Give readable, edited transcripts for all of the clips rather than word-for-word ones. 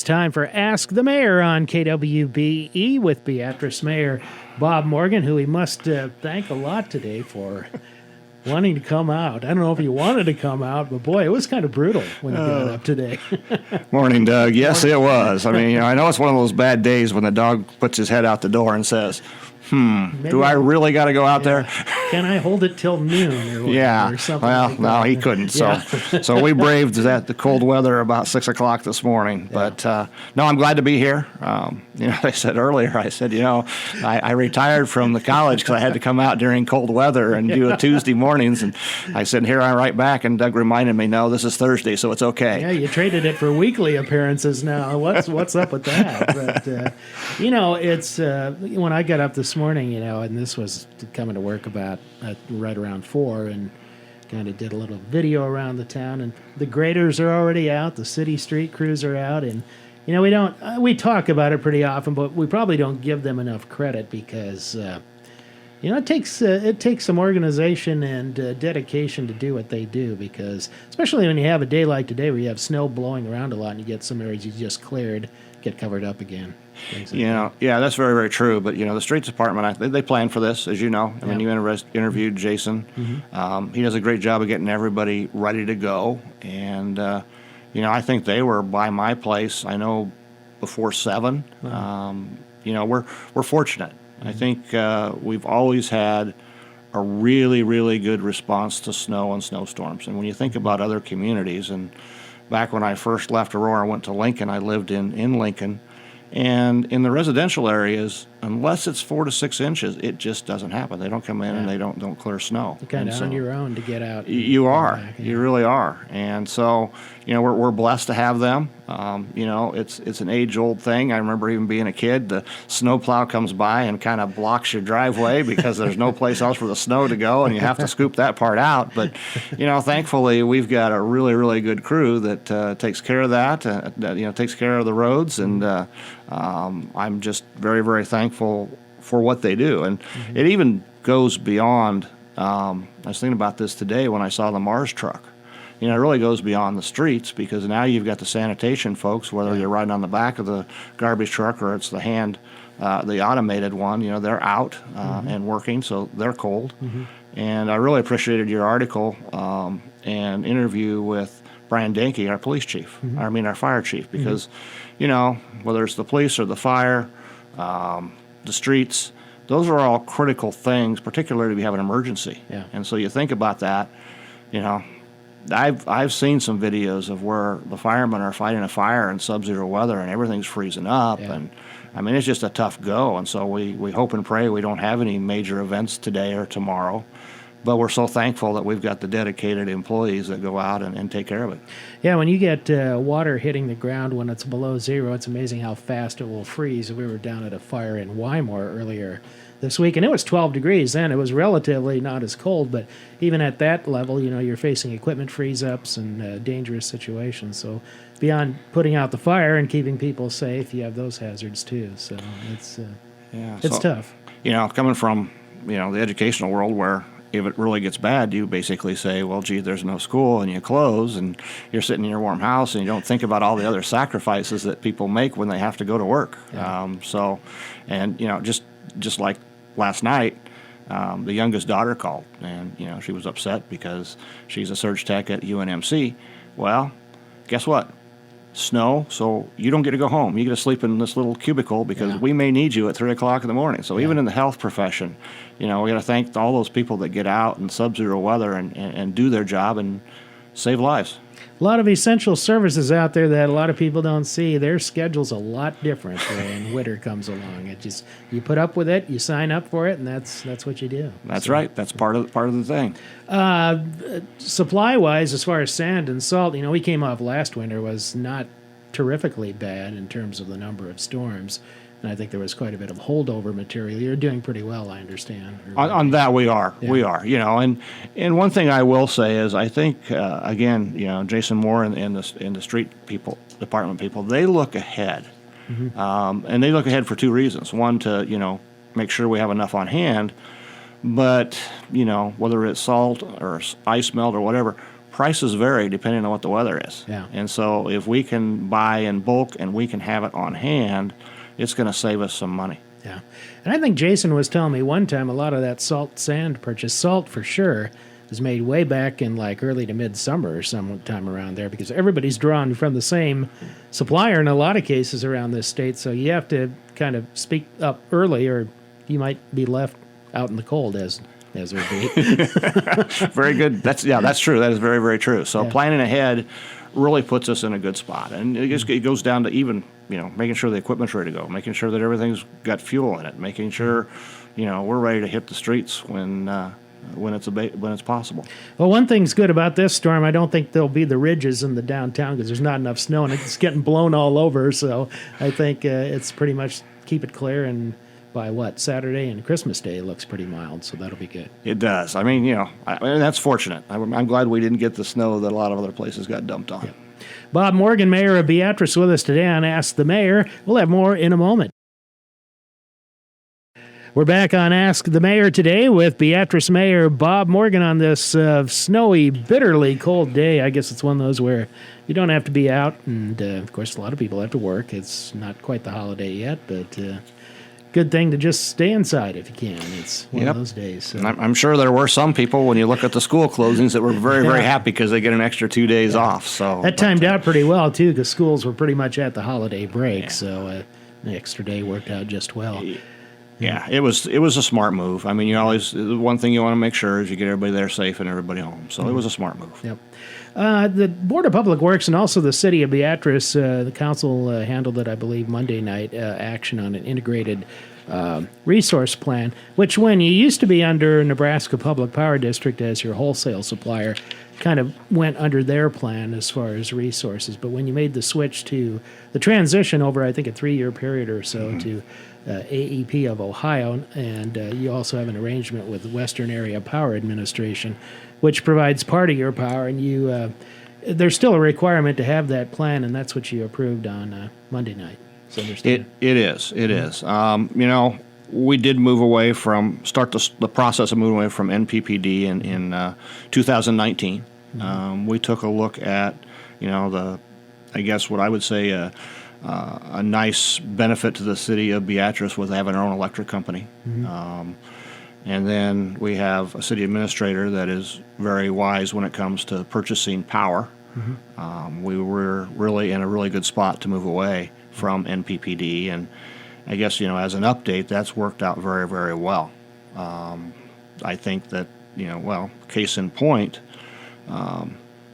time for Ask the Mayor on KWBE with Beatrice Mayor Bob Morgan, who we must thank a lot today for wanting to come out. I don't know if he wanted to come out, but boy, it was kind of brutal when he got up today. Morning, Doug. Yes, it was. I mean, I know it's one of those bad days when the dog puts his head out the door and says, maybe do I really got to go out there? Can I hold it till noon or whatever? Yeah. Or something Well, like no, that? he couldn't. So, Yeah. so we braved the cold weather about 6 o'clock this morning. But no, I'm glad to be here. I said earlier, I retired from the college because I had to come out during cold weather and do a Tuesday mornings. And I said, here I'm right back. And Doug reminded me, no, this is Thursday, so it's okay. Yeah, you traded it for weekly appearances now. What's up with that? But, it's when I got up this morning, and this was coming to work about right around 4 and kind of did a little video around the town, and the graders are already out, the city street crews are out, and we talk about it pretty often, but we probably don't give them enough credit because it takes some organization and dedication to do what they do, because especially when you have a day like today where you have snow blowing around a lot and you get some areas you just cleared get covered up again. Yeah, that's very, very true. But, the streets department, they plan for this, as you know. I mean, you interviewed Jason. Mm-hmm. He does a great job of getting everybody ready to go. And, I think they were by my place, I know, before 7. We're fortunate. Mm-hmm. I think we've always had a really, really good response to snow and snowstorms. And when you think about other communities, and back when I first left Aurora, I went to Lincoln. I lived in Lincoln. And in the residential areas, unless it's 4 to 6 inches, it just doesn't happen. They don't come in and they don't clear snow. You're kind of on your own to get out. You are. You really are. And so, we're blessed to have them. It's an age-old thing. I remember even being a kid, the snowplow comes by and kind of blocks your driveway because there's no place else for the snow to go, and you have to scoop that part out. But, thankfully, we've got a really, really good crew that takes care of that, takes care of the roads, and I'm just very, very thankful for what they do. And it even goes beyond, I was thinking about this today when I saw the Mars truck. It really goes beyond the streets, because now you've got the sanitation folks, whether you're riding on the back of the garbage truck or it's the automated one, they're out and working, so they're cold. Mm-hmm. And I really appreciated your article and interview with Brian Danke, our police chief, our fire chief, because, whether it's the police or the fire, the streets, those are all critical things, particularly if you have an emergency. Yeah. And so you think about that, I've seen some videos of where the firemen are fighting a fire in sub-zero weather and everything's freezing up. Yeah. And I mean, it's just a tough go. And so we hope and pray we don't have any major events today or tomorrow. But we're so thankful that we've got the dedicated employees that go out and take care of it. Yeah, when you get water hitting the ground when it's below zero, it's amazing how fast it will freeze. We were down at a fire in Wymore earlier this week, and it was 12 degrees then. It was relatively not as cold, but even at that level, you're facing equipment freeze-ups and dangerous situations. So beyond putting out the fire and keeping people safe, you have those hazards too. So it's tough. Coming from, the educational world where if it really gets bad, you basically say, well, gee, there's no school, and you close, and you're sitting in your warm house, and you don't think about all the other sacrifices that people make when they have to go to work. Yeah. Just like last night, the youngest daughter called, and, she was upset because she's a surge tech at UNMC. Well, guess what? Snow, so you don't get to go home. You get to sleep in this little cubicle because we may need you at 3 o'clock in the morning. So even in the health profession, we got to thank all those people that get out in sub-zero weather and do their job and save lives. A lot of essential services out there that a lot of people don't see. Their schedule's a lot different when winter comes along. It just, you put up with it, you sign up for it, and that's what you do. That's right. That's part of the thing. Supply-wise, as far as sand and salt, we came off last winter was not terrifically bad in terms of the number of storms. And I think there was quite a bit of holdover material. You're doing pretty well, I understand. On that, we are. Yeah. We are. And one thing I will say is, I think again, Jason Moore and the street department people, they look ahead, and they look ahead for 2 reasons. One, to make sure we have enough on hand, but whether it's salt or ice melt or whatever, prices vary depending on what the weather is. Yeah. And so if we can buy in bulk and we can have it on hand, it's going to save us some money. Yeah. And I think Jason was telling me one time a lot of that salt sand purchase, salt for sure, was made way back in like early to midsummer or sometime around there, because everybody's drawn from the same supplier in a lot of cases around this state. So you have to kind of speak up early or you might be left out in the cold as would be. Very good. That's true. That is very, very true. So Yeah. planning ahead really puts us in a good spot. And it goes down to even, making sure the equipment's ready to go, making sure that everything's got fuel in it, making sure, we're ready to hit the streets when it's possible. Well, one thing's good about this storm, I don't think there'll be the ridges in the downtown because there's not enough snow and it's getting blown all over. So I think it's pretty much keep it clear, and by Saturday and Christmas Day, it looks pretty mild, so that'll be good. It does. I mean, that's fortunate. I'm glad we didn't get the snow that a lot of other places got dumped on. Yeah. Bob Morgan, Mayor of Beatrice, with us today on Ask the Mayor. We'll have more in a moment. We're back on Ask the Mayor today with Beatrice Mayor Bob Morgan on this snowy, bitterly cold day. I guess it's one of those where you don't have to be out, and of course a lot of people have to work. It's not quite the holiday yet, but good thing to just stay inside if you can. It's one of those days. So. And I'm sure there were some people, when you look at the school closings, that were very, very happy because they get an extra 2 days off. So that timed out pretty well, too, because schools were pretty much at the holiday break, so the extra day worked out just well. Yeah, it was a smart move. I mean, one thing you want to make sure is you get everybody there safe and everybody home. So it was a smart move. Yep. The Board of Public Works and also the City of Beatrice, the council handled it, I believe, Monday night, action on an integrated resource plan, which when you used to be under Nebraska Public Power District as your wholesale supplier, kind of went under their plan as far as resources. But when you made the switch to the transition over, I think, a 3-year period or so to AEP of Ohio, and you also have an arrangement with the Western Area Power Administration, which provides part of your power, and there's still a requirement to have that plan, and that's what you approved on Monday night. So It is. We did move away start the process of moving away from NPPD in 2019. We took a look at, I guess what I would say a nice benefit to the city of Beatrice was having our own electric company. And then we have a city administrator that is very wise when it comes to purchasing power. We were really in a really good spot to move away from NPPD, and I guess, as an update, that's worked out very, very well. I think that, case in point,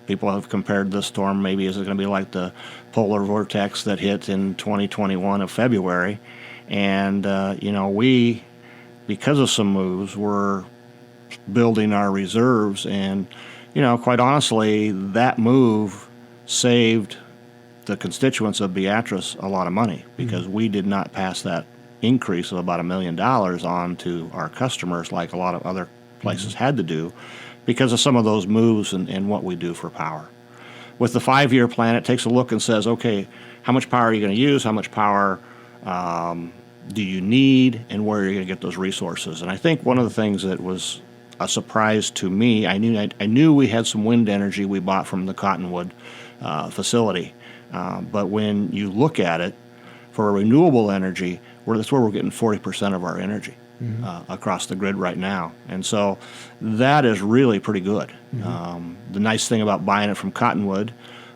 people have compared this storm, maybe is it going to be like the polar vortex that hit in 2021 of February. And, we, because of some moves, we're building our reserves. And, quite honestly, that move saved the constituents of Beatrice a lot of money because we did not pass that increase of about $1 million on to our customers like a lot of other places had to do because of some of those moves and what we do for power. With the 5-year plan, it takes a look and says, okay, how much power are you going to use? How much power do you need? And where are you going to get those resources? And I think one of the things that was a surprise to me, I knew we had some wind energy we bought from the Cottonwood facility. But when you look at it, for renewable energy, that's where we're getting 40% of our energy across the grid right now. And so that is really pretty good. The nice thing about buying it from Cottonwood,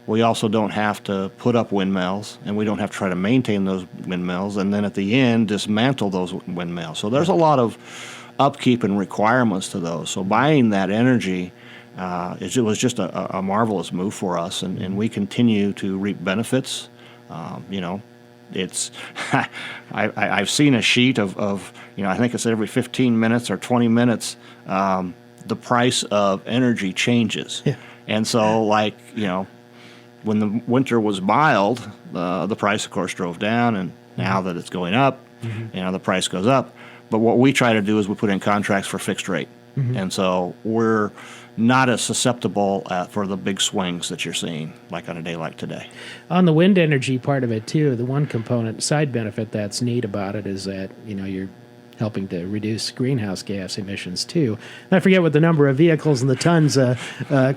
we also don't have to put up windmills, and we don't have to try to maintain those windmills, and then at the end dismantle those windmills. So there's a lot of upkeep and requirements to those. So buying that energy, it was just a marvelous move for us, and we continue to reap benefits. It's I've seen a sheet of I think it's every 15 minutes or 20 minutes the price of energy changes. Yeah. And so when the winter was mild, the price of course drove down, and now that it's going up, the price goes up. But what we try to do is we put in contracts for fixed rate. And so we're not as susceptible for the big swings that you're seeing, like on a day like today. On the wind energy part of it, too, the one component, side benefit that's neat about it is that, you're helping to reduce greenhouse gas emissions too. And I forget what the number of vehicles and the tons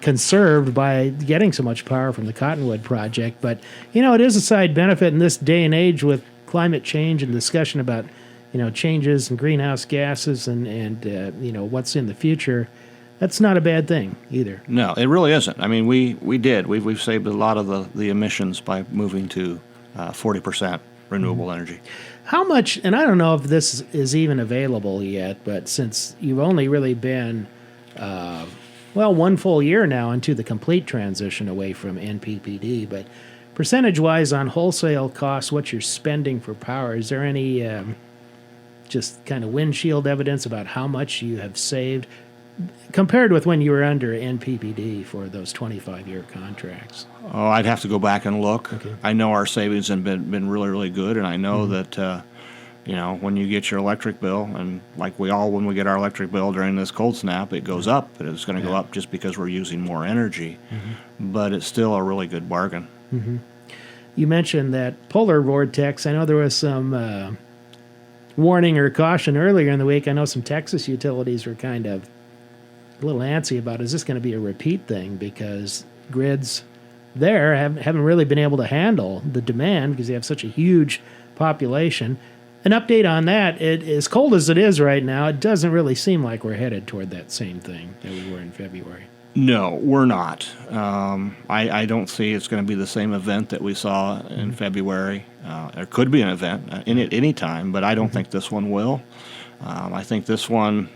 conserved by getting so much power from the Cottonwood project. But, it is a side benefit in this day and age with climate change and discussion about, changes in greenhouse gases and what's in the future. That's not a bad thing either. No, it really isn't. I mean, we've saved a lot of the emissions by moving to 40% renewable energy. How much, and I don't know if this is even available yet, but since you've only really been, 1 full year now into the complete transition away from NPPD, but percentage-wise on wholesale costs, what you're spending for power, is there any just kind of windshield evidence about how much you have saved compared with when you were under NPPD for those 25-year contracts? Oh, I'd have to go back and look. Okay. I know our savings have been really, really good, and I know that, when you get your electric bill, and like when we get our electric bill during this cold snap, it goes up, but it's going to go up just because we're using more energy. But it's still a really good bargain. You mentioned that polar vortex. I know there was some warning or caution earlier in the week. I know some Texas utilities were kind of a little antsy about, is this going to be a repeat thing? Because grids there haven't really been able to handle the demand because they have such a huge population. An update on that, as cold as it is right now, it doesn't really seem like we're headed toward that same thing that we were in February. No, we're not. I don't see it's going to be the same event that we saw in February. There could be an event in it any time, but I don't think this one will. I think this one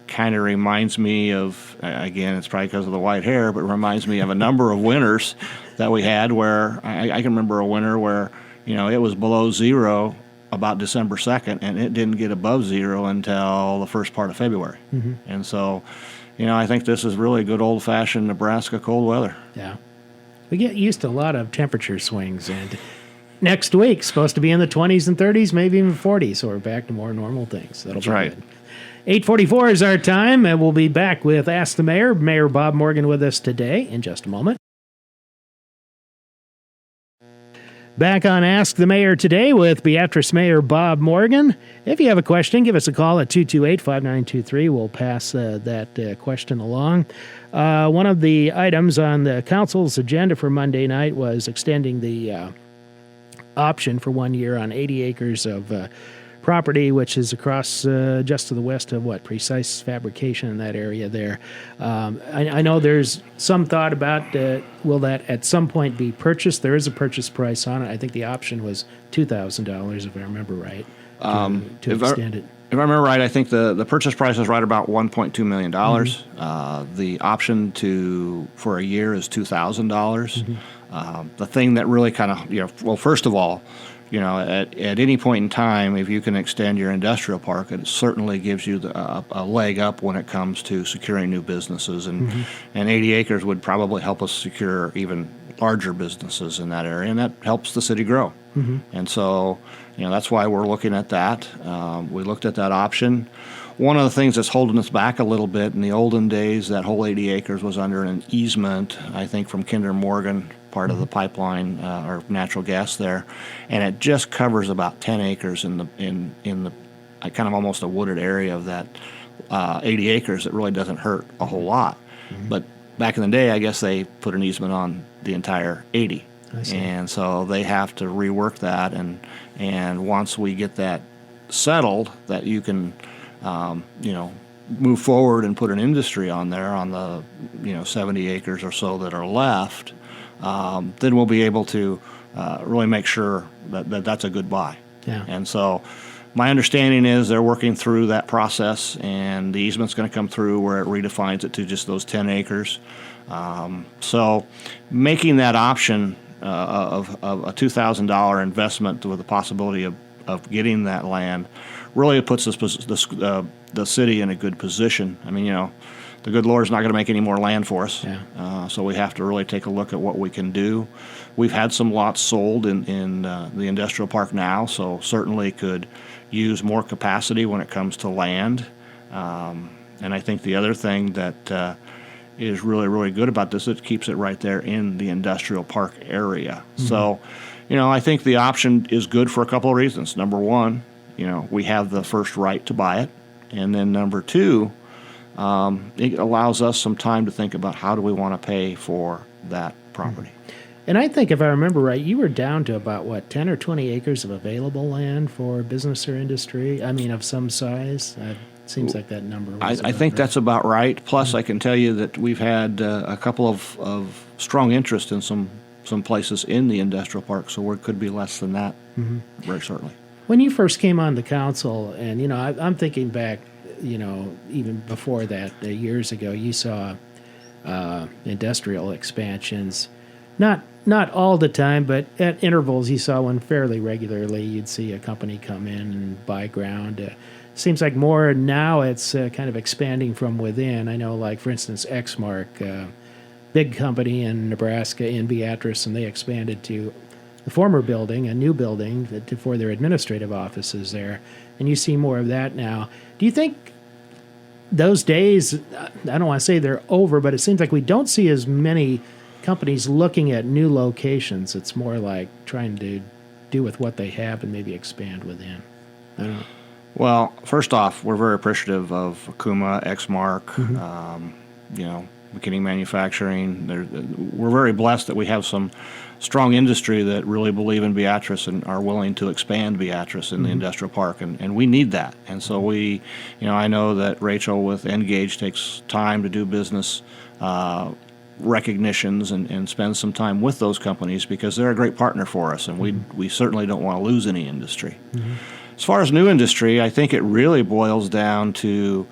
kind of reminds me of, again, it's probably because of the white hair, but it reminds me of a number of winters that we had where I can remember a winter where, it was below zero about December 2nd, and it didn't get above zero until the first part of February. And so, I think this is really good old-fashioned Nebraska cold weather. Yeah. We get used to a lot of temperature swings, and next week's supposed to be in the 20s and 30s, maybe even 40s, so we're back to more normal things. That'll be right. Good. 8:44 is our time, and we'll be back with Ask the Mayor. Mayor Bob Morgan with us today in just a moment. Back on Ask the Mayor today with Beatrice Mayor Bob Morgan. If you have a question, give us a call at 228-5923. We'll pass that question along. One of the items on the council's agenda for Monday night was extending the option for 1 year on 80 acres of property, which is across just to the west of Precise Fabrication in that area there. I know there's some thought about will that at some point be purchased. There is a purchase price on it. I think the option was $2,000 if I remember right to extend it. If I remember right, I think the purchase price is right about $1.2 million. The option for a year is $2,000. The thing that really kind of, first of all, at any point in time, if you can extend your industrial park, it certainly gives you a leg up when it comes to securing new businesses. And 80 acres would probably help us secure even larger businesses in that area, and that helps the city grow. And so, that's why we're looking at that. We looked at that option. One of the things that's holding us back a little bit, in the olden days, that whole 80 acres was under an easement, I think, from Kinder Morgan, part of the pipeline or natural gas there, and it just covers about 10 acres in the kind of almost a wooded area of that 80 acres. It really doesn't hurt a whole lot. But back in the day, I guess they put an easement on the entire 80. And so they have to rework that, and once we get that settled, that you can move forward and put an industry on there on the 70 acres or so that are left, then we'll be able to really make sure that that's a good buy. Yeah. And so my understanding is they're working through that process, and the easement's going to come through where it redefines it to just those 10 acres. So making that option of a $2,000 investment with the possibility of getting that land really puts the city in a good position. I mean, the good Lord's not going to make any more land for us. Yeah. So we have to really take a look at what we can do. We've had some lots sold in the industrial park now, so certainly could use more capacity when it comes to land. And I think the other thing that is really, really good about this, it keeps it right there in the industrial park area. So, I think the option is good for a couple of reasons. Number one, we have the first right to buy it. And then number two, it allows us some time to think about how do we want to pay for that property. And I think if I remember right, you were down to about, 10 or 20 acres of available land for business or industry? I mean, of some size? Seems like that number was I think that's about right. Plus, I can tell you that we've had a couple of strong interest in some places in the industrial park, so it could be less than that, very certainly. When you first came on the council, and, I'm thinking back, even before that, years ago, you saw industrial expansions. Not all the time, but at intervals you saw one fairly regularly. You'd see a company come in and buy ground. Seems like more now it's kind of expanding from within. I know, like, for instance, Exmark, big company in Nebraska, in Beatrice, and they expanded to the former building, a new building for their administrative offices there. And you see more of that now. Do you think those days, I don't want to say they're over, but it seems like we don't see as many companies looking at new locations? It's more like trying to do with what they have and maybe expand within. I don't know. Well, first off, we're very appreciative of Akuma, Exmark, McKinney Manufacturing. We're very blessed that we have some strong industry that really believe in Beatrice and are willing to expand Beatrice in the industrial park, and we need that. And so I know that Rachel with Engage takes time to do business recognitions and spend some time with those companies because they're a great partner for us, and we certainly don't want to lose any industry. As far as new industry, I think it really boils down to,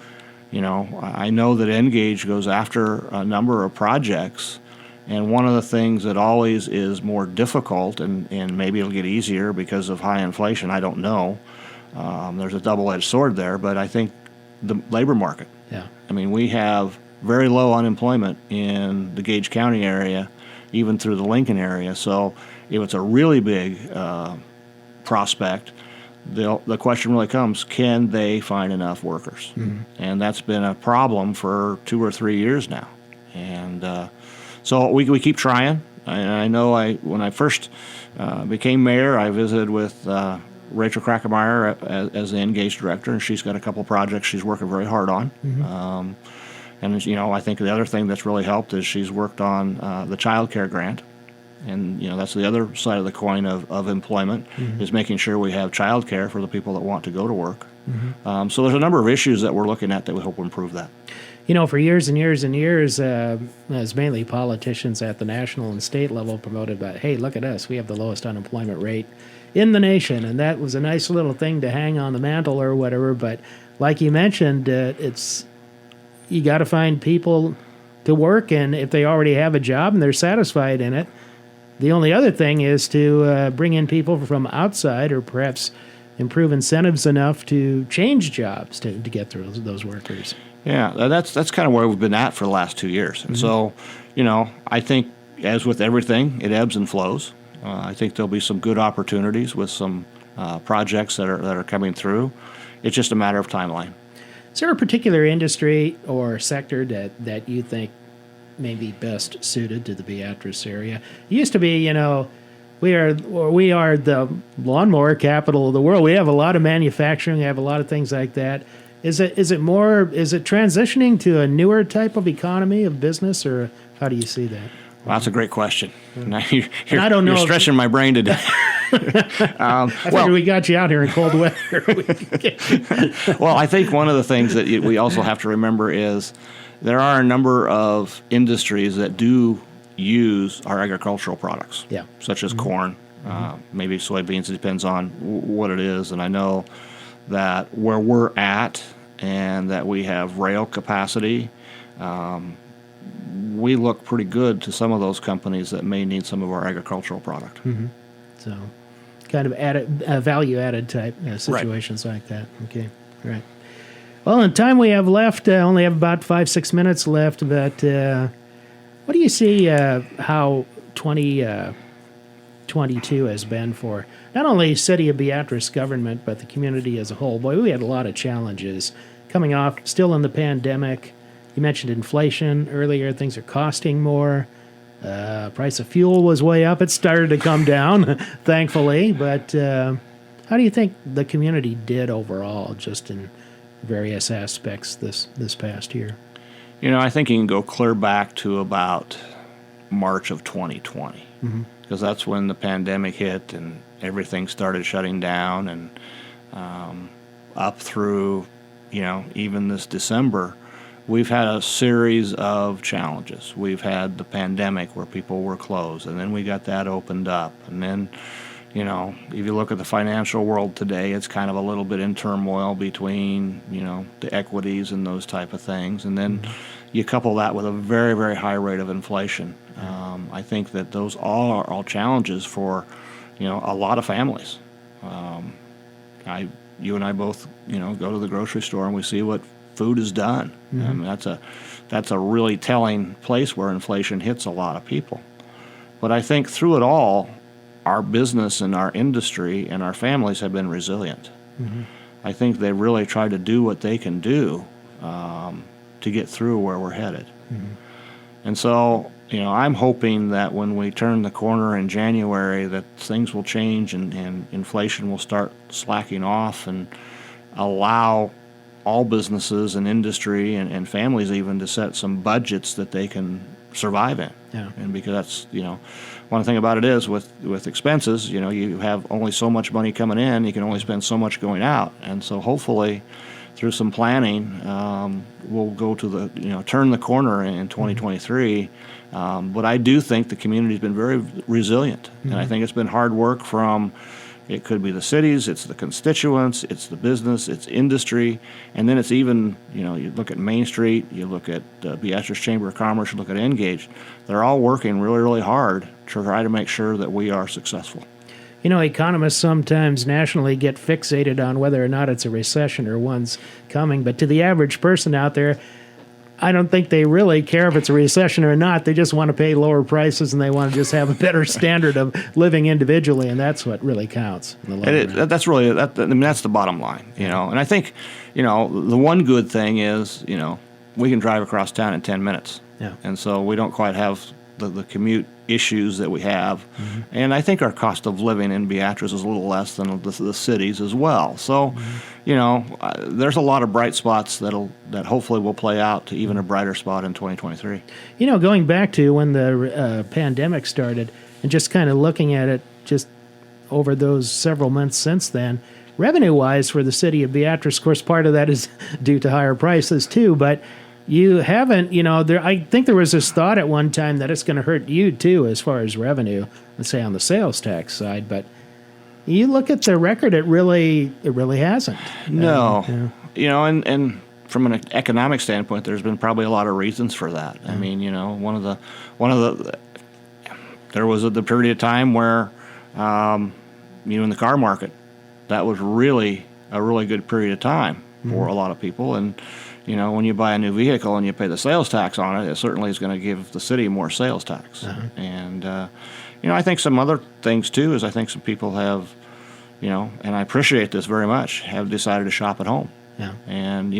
I know that Engage goes after a number of projects, and one of the things that always is more difficult, and maybe it'll get easier because of high inflation, I don't know. There's a double-edged sword there, but I think the labor market. Yeah. I mean, we have very low unemployment in the Gage County area, even through the Lincoln area. So if it's a really big prospect, the question really comes, can they find enough workers? And that's been a problem for 2 or 3 years now. And so we keep trying. I know when I first became mayor, I visited with Rachel Krackemeyer as the Engage director, and she's got a couple projects she's working very hard on. And I think the other thing that's really helped is she's worked on the child care grant. And, that's the other side of the coin of employment, is making sure we have child care for the people that want to go to work. So there's a number of issues that we're looking at that we hope will improve that. For years and years and years, as mainly politicians at the national and state level promoted that, hey, look at us, we have the lowest unemployment rate in the nation. And that was a nice little thing to hang on the mantle or whatever. But like you mentioned, you got to find people to work, and if they already have a job and they're satisfied in it, the only other thing is to bring in people from outside, or perhaps improve incentives enough to change jobs to get through those workers. Yeah, that's kind of where we've been at for the last 2 years. And so, I think as with everything, it ebbs and flows. I think there'll be some good opportunities with some projects that are coming through. It's just a matter of timeline. Is there a particular industry or sector that you think may be best suited to the Beatrice area? It used to be, we are the lawnmower capital of the world. We have a lot of manufacturing. We have a lot of things like that. Is it transitioning to a newer type of economy of business, or how do you see that? Well, that's a great question. Now I don't know. You're stretching my brain today. I figured we got you out here in cold weather. Well, I think one of the things that we also have to remember is there are a number of industries that do use our agricultural products, such as corn, maybe soybeans. It depends on what it is. And I know that where we're at and that we have rail capacity, we look pretty good to some of those companies that may need some of our agricultural product. So kind of value-added type situations like that. Okay, right. Well, in time we have left, only have about 5-6 minutes left, but what do you see how 2022 has been for not only City of Beatrice government, but the community as a whole? Boy, we had a lot of challenges coming off, still in the pandemic. You mentioned inflation earlier. Things are costing more. Price of fuel was way up. It started to come down, thankfully, but How do you think the community did overall, just in various aspects this past year? I think you can go clear back to about March of 2020, because that's when the pandemic hit and everything started shutting down, and up through, even this December, we've had a series of challenges. We've had the pandemic where people were closed, and then we got that opened up. And then, if you look at the financial world today, it's kind of a little bit in turmoil between, the equities and those type of things. And then you couple that with a very, very high rate of inflation. I think that those are all challenges for, a lot of families. You and I both, go to the grocery store and we see what food is done. I mean, that's a really telling place where inflation hits a lot of people. But I think through it all, our business and our industry and our families have been resilient. I think they really tried to do what they can do to get through where we're headed. And so, I'm hoping that when we turn the corner in January, that things will change and inflation will start slacking off and allow all businesses and industry and families even to set some budgets that they can survive in. Yeah. And because that's, one thing about it is with expenses, you have only so much money coming in, you can only spend so much going out. And so hopefully through some planning, we'll go to turn the corner in 2023. But I do think the community's been very resilient. And I think it's been hard work from, it could be the cities, it's the constituents, it's the business, it's industry, and then it's even, you look at Main Street, you look at Beatrice Chamber of Commerce, you look at Engage. They're all working really, really hard to try to make sure that we are successful. Economists sometimes nationally get fixated on whether or not it's a recession or one's coming, but to the average person out there, I don't think they really care if it's a recession or not. They just want to pay lower prices and they want to just have a better standard of living individually, and that's what really counts in the long run. That's really that's the bottom line, And I think, the one good thing is, we can drive across town in 10 minutes, and so we don't quite have the commute issues that we have, and I think our cost of living in Beatrice is a little less than the cities as well. So, there's a lot of bright spots that hopefully will play out to even a brighter spot in 2023. Going back to when the pandemic started and just kind of looking at it just over those several months since then, revenue-wise for the city of Beatrice, of course, part of that is due to higher prices too, but you haven't, I think there was this thought at one time that it's going to hurt you too as far as revenue, let's say on the sales tax side, but you look at the record, it really hasn't. No. And from an economic standpoint, there's been probably a lot of reasons for that. I mean, there was the period of time where, in the car market, that was really a really good period of time for a lot of people. And, when you buy a new vehicle and you pay the sales tax on it, it certainly is going to give the city more sales tax. And, I think some other things, too, is I think some people have, and I appreciate this very much, have decided to shop at home. Yeah. And,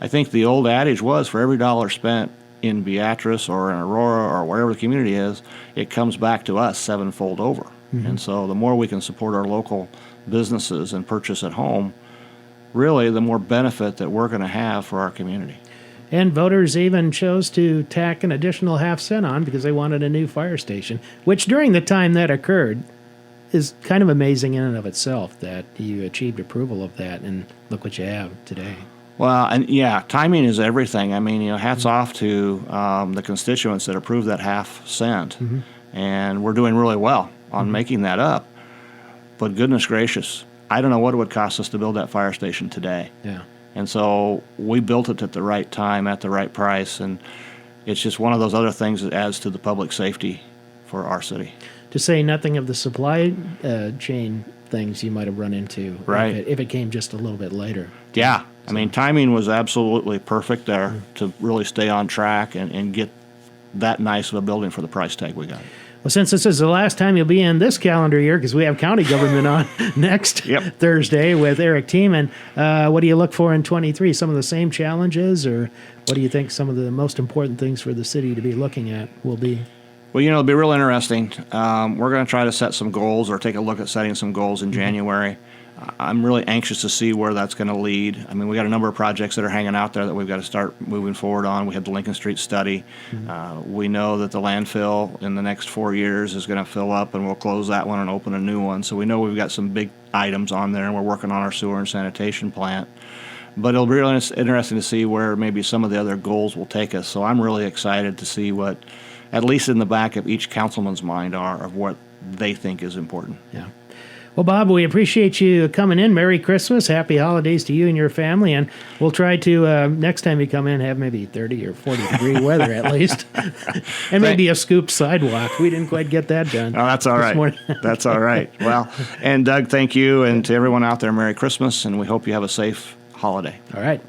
I think the old adage was for every dollar spent in Beatrice or in Aurora or wherever the community is, it comes back to us sevenfold over. And so the more we can support our local businesses and purchase at home, really the more benefit that we're going to have for our community. And voters even chose to tack an additional half-cent on because they wanted a new fire station, which during the time that occurred is kind of amazing in and of itself that you achieved approval of that, and look what you have today. Well, and timing is everything. I mean, hats off to the constituents that approved that half cent, and we're doing really well on making that up. But goodness gracious, I don't know what it would cost us to build that fire station today. Yeah. And so we built it at the right time, at the right price, and it's just one of those other things that adds to the public safety for our city. To say nothing of the supply chain things you might have run into if it came just a little bit later. Yeah. I mean, timing was absolutely perfect there to really stay on track and get that nice of a building for the price tag we got. Well, since this is the last time you'll be in this calendar year, because we have county government on next Thursday with Eric Tiemann, what do you look for in 23? Some of the same challenges, or what do you think some of the most important things for the city to be looking at will be? Well, it'll be real interesting. We're going to try to set some goals or take a look at setting some goals in January. I'm really anxious to see where that's going to lead. I mean, we got a number of projects that are hanging out there that we've got to start moving forward on. We had the Lincoln Street study. We know that the landfill in the next 4 years is going to fill up, and we'll close that one and open a new one. So we know we've got some big items on there, and we're working on our sewer and sanitation plant. But it'll be really interesting to see where maybe some of the other goals will take us. So I'm really excited to see what, at least in the back of each councilman's mind, are of what they think is important. Yeah. Well, Bob, we appreciate you coming in. Merry Christmas. Happy holidays to you and your family. And we'll try to, next time you come in, have maybe 30 or 40-degree weather at least. And maybe a scooped sidewalk. We didn't quite get that done. Oh, that's all right. That's all right. Well, and Doug, thank you. And to everyone out there, Merry Christmas. And we hope you have a safe holiday. All right.